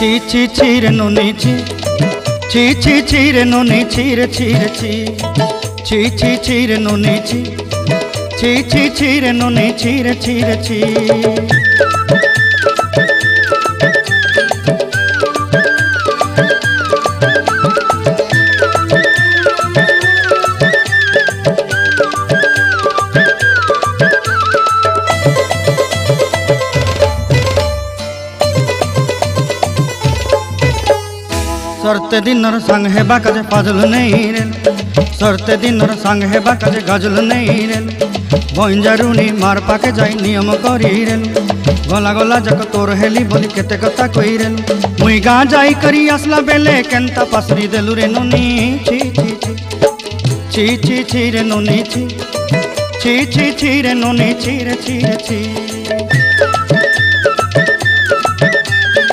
ছি ছি ছি রে নুনি ছি ছি ছি ছি রে নুনি ছি রে ছি রে ছি ছি ছি ছি রে নুনি ছি ছি ছি ছি রে নুনি ছি রে ছি রে ছি। सरते दिनर संग हेबा काजे फाजल नहीं रेल सरते दिनर संग हेबा काजे गजल नहीं रेल बंजारुनी मार पाके जाई नियम करी रेल गला गला जक तोर हेली बोली केते कथा कई रेल मुई गा जाई करी आसला बेले केंता पासरी देलु रे नुनी छी छी छी छी छी छी रे नुनी छी छी छी छी रे नुनी छी रे छी रे छी।